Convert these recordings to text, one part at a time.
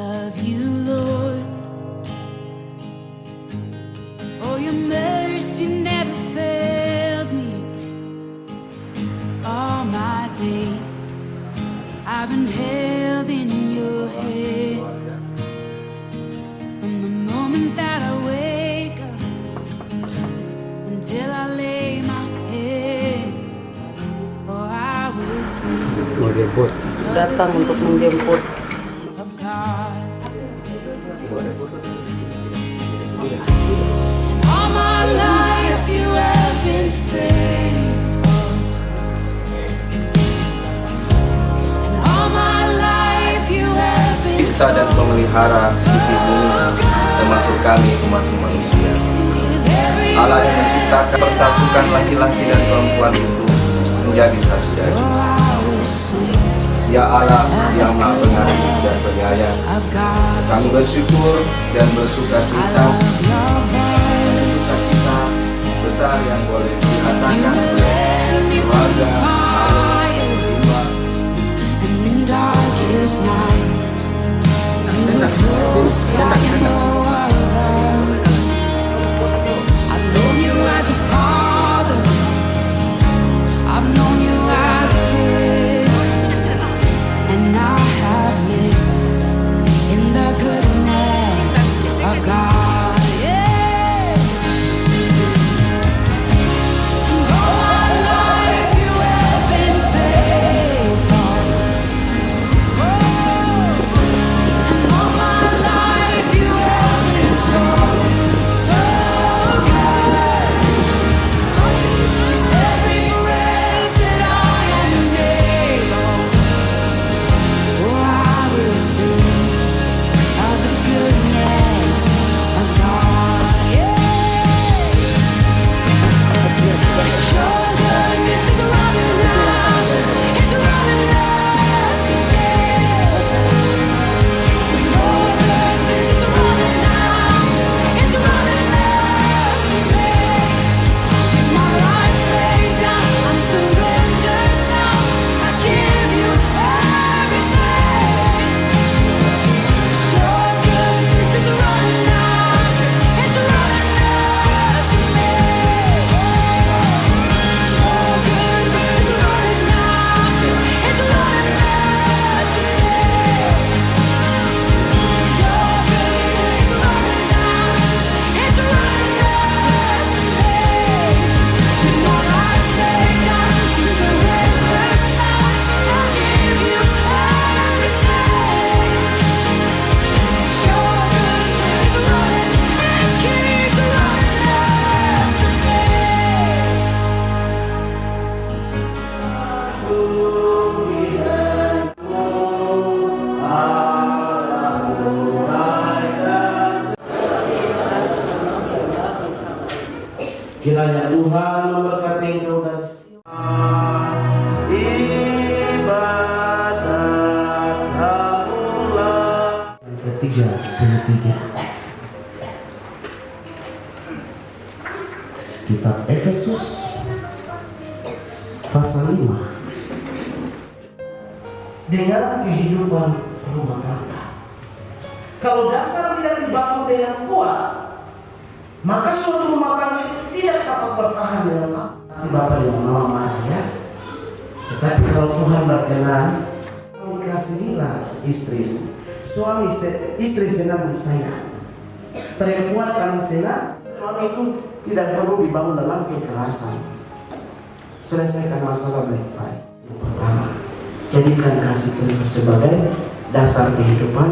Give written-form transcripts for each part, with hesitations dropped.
love you, Lord. Oh, your mercy never fails me. All my days I've been held in your hand. From the moment that I wake up until I lay my head, oh, I will sing Menjemput, datang untuk menjemput. of God. All my life you have been faithful. And all my life you have been Cipta dan pemelihara sisi bumi, termasuk kami umat manusia. Allah yang menciptakan persatukan laki-laki dan perempuan itu menjadi satu jadi. Ya Allah yang Maha Pengasih dan Penyayang, kami bersyukur dan bersuka cita besar yang boleh dirasakan oleh keluarga, anak, And in darkest night you were close like no other. I've known you as a father, I've known you as a friend, and I have lived in the goodness of God. Yeah. And all my life you have been faithful. And all my life you have been so, so good. With every breath that I am able, oh, I will sing of the goodness of God. Yeah. Your goodness is running after, it's running after me. Your goodness is running after, it's running after me. With my life laid down, I'm surrendered now. I give you everything. Your goodness is running after, it's running after me. Your goodness is running after, it's running after me. Your goodness is running after, it's running after me. With my life laid down, I'm surrendered now. I give you everything. Your goodness is running, it keeps running after me. Kiranya Tuhan memberkati engkau dari ibadat mulai. Ketiga. Kitab Efesus pasal 5. Dengan kehidupan rumah tangga, kalau dasar tidak dibangun dengan kuat, maka suatu rumah tangga itu tidak dapat bertahan dengan lama. Bapak yang mama ya. Tetapi kalau Tuhan berkenan, kasihilah istri. Istri senang disayang. Perempuan kami senang. Suami itu tidak perlu dibangun dalam kekerasan. Selesaikan masalah baik-baik. Yang pertama, jadikan kasih Kristus sebagai dasar kehidupan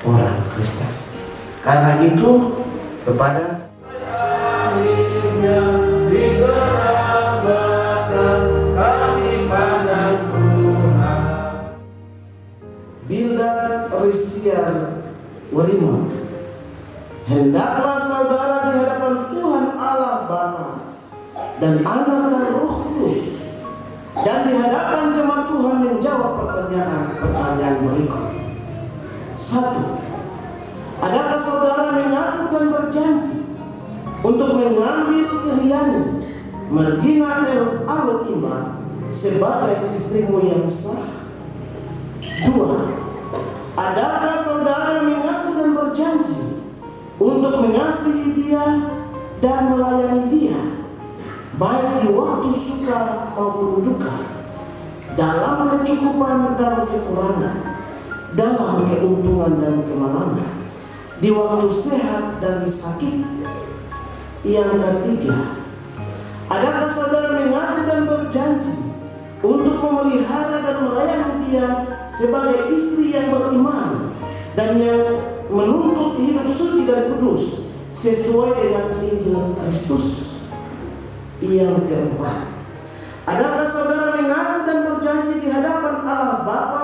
orang Kristus. Karena itu kepada Bildad Risian Warima, hendaklah saudara di hadapan Tuhan Allah Bapa dan Anak dan Roh Kudus, dan di hadapan jemaat Tuhan menjawab pertanyaan berikut. 1. Adakah saudara mengaku dan berjanji untuk mengambil Iriani, Mergina Alotima sebagai istrimu yang sah? 2. Adakah saudara mengaku dan berjanji untuk mengasihi dia dan melayani dia, baik di waktu suka maupun duka, dalam kecukupan dan kekurangan, dalam keuntungan dan kemalangan, di waktu sehat dan sakit? Yang ketiga, adakah saudara mengaku dan berjanji untuk memelihara dan melayani dia sebagai istri yang beriman dan yang menuntut hidup suci dan kudus sesuai dengan Injil Kristus? Yang keempat, adakah saudara mengaku dan berjanji di hadapan Allah Bapa,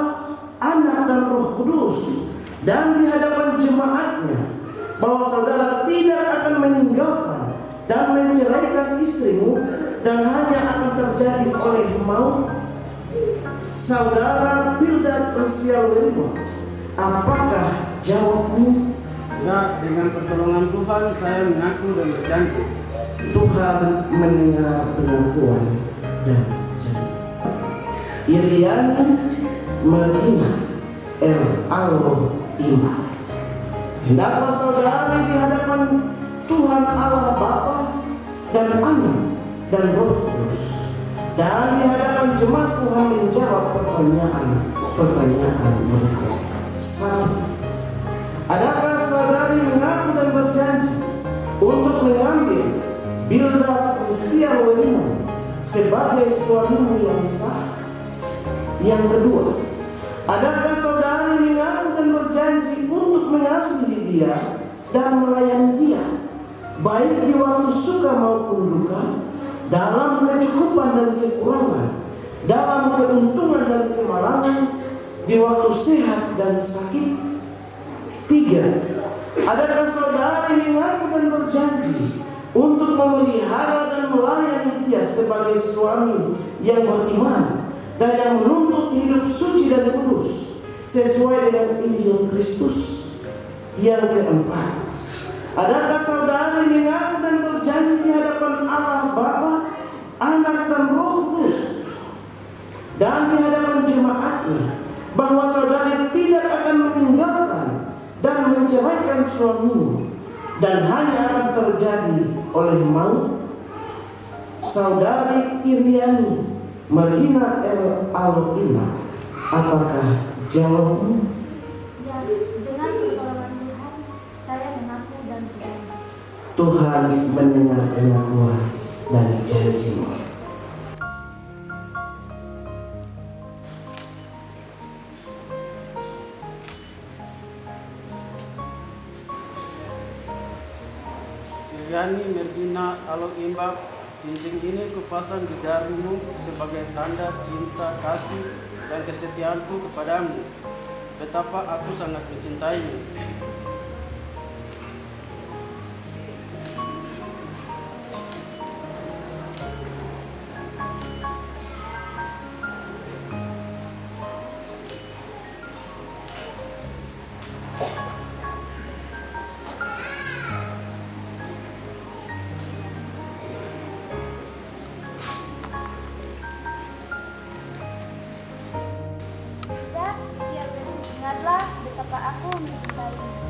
Anak dan Roh Kudus dan di hadapan jemaatnya bahwa saudara tidak akan meninggalkan dan menceraikan istrimu dan hanya akan terjadi oleh maut? Saudara Bildad Resial Werimo, apakah jawabmu? Ya, dengan pertolongan Tuhan saya mengaku dan berjanji. Tuhan mendengar pengakuan dan janji. Iriani Marina El Alo Ima, hendaklah saudara di hadapan Tuhan Allah Bapa dan Anak dan Roh Kudus dan di hadapan jemaat Tuhan menjawab pertanyaan berikut. 1. Adakah saudari mengaku dan berjanji untuk mengambil Bildad Resial Werimo sebagai suamimu yang sah? Yang kedua, adakah saudari mengaku dan berjanji untuk mengasihi dia dan melayani dia, baik di waktu suka maupun duka, dalam kecukupan dan kekurangan, dalam keuntungan dan kemalangan, di waktu sehat dan sakit? 3. Adakah saudari mengaku dan berjanji untuk memelihara dan melayani dia sebagai suami yang beriman dan yang menuntut hidup suci dan kudus sesuai dengan Injil Kristus? Yang keempat, adakah saudari mengaku dan berjanji di hadapan Allah Bapa, Anak dan Roh Kudus dan di hadapan jemaatnya bahwa saudari tidak akan meninggalkan dan menceraikan suamimu dan hanya akan terjadi oleh maut? Saudari Iriani Marina El Aloina, apakah jawabmu? Ya, dengan pertolongan Tuhan saya mengaku dan berjanji. Tuhan mendengar pengakuan dan janjimu. Iriani Mergina Alo Imbab, cincin ini kupasang di jarimu sebagai tanda cinta kasih dan kesetiaanku kepadamu. Betapa aku sangat mencintaimu. Ya, siap, dengarlah betapa aku mencintaimu.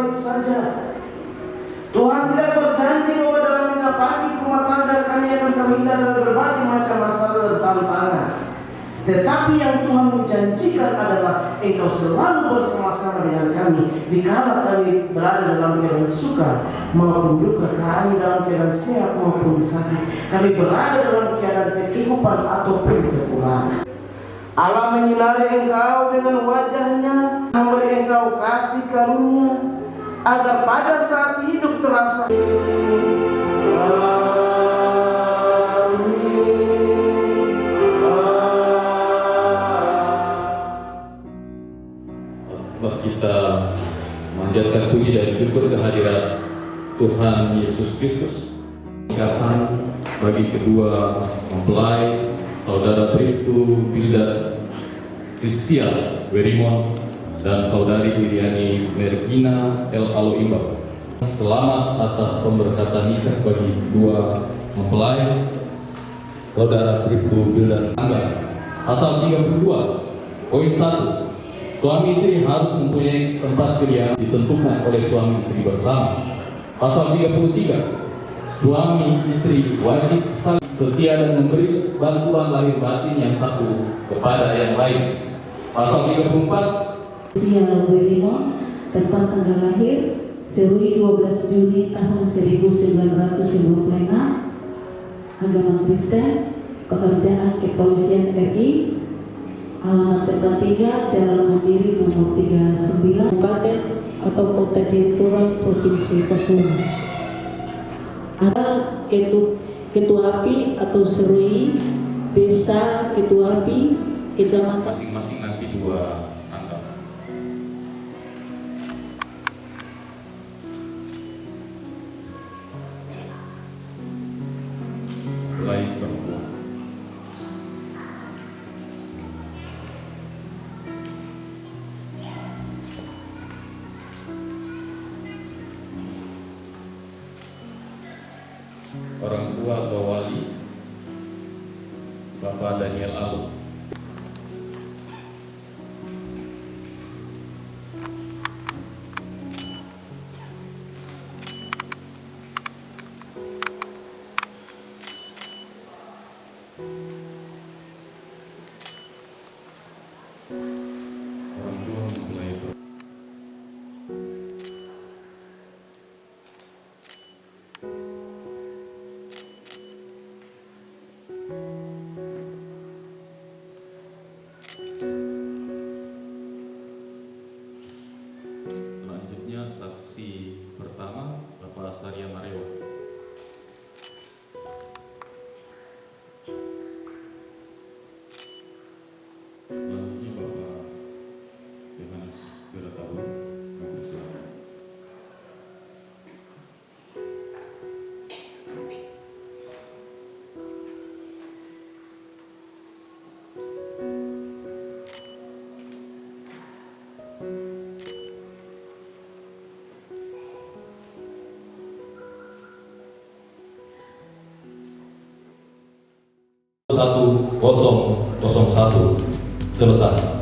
baik-baik saja. Tuhan tidak berjanji bahwa dalam menapaki rumah tangga kami akan terhindar dari berbagai macam masalah dan tantangan. Tetapi yang Tuhan menjanjikan adalah Engkau selalu bersama-sama dengan kami dikala kami berada dalam keadaan suka maupun duka, kami dalam keadaan sehat maupun sakit, kami berada dalam keadaan kecukupan ataupun kekurangan. Allah menyinari engkau dengan wajahnya, memberi engkau kasih karunia, agar pada saat hidup terasa kita manjatkan puji dan syukur kehadirat Tuhan Yesus Kristus. Pernikahan bagi kedua mempelai Saudara Bribtu Bilda Christian Werimon dan Saudari Iriani Mergina El Aloimba. Selamat atas pemberkatan nikah bagi dua mempelai Saudara Bribtu Bilda Angga. Pasal 32 poin 1. Suami istri harus mempunyai tempat kerja ditentukan oleh suami istri bersama. Pasal 33. Suami istri wajib saling setia dan memberi bantuan lahir batin yang satu kepada yang lain. Pasal 34. Usia Werimon, tempat tanggal lahir Serui 12 Juli tahun 1996, agama Kristen, pekerjaan kepolisian RI, alamat tempat tinggal Jalan Mandiri nomor 39, Kabupaten atau Kota Jayapura, Provinsi Papua. Ada Ketua Api atau Serui, Desa Ketua Api, Kecamatan. Masing-masing nanti dua angka. Mulai perempuan. Orang tua atau wali Bapak Daniel Alu. Orang tua mempelai. Selanjutnya saksi pertama Bapak Sarya Marewa. Selanjutnya Bapak Yohanes Wiratahun. Satu 001 selesai.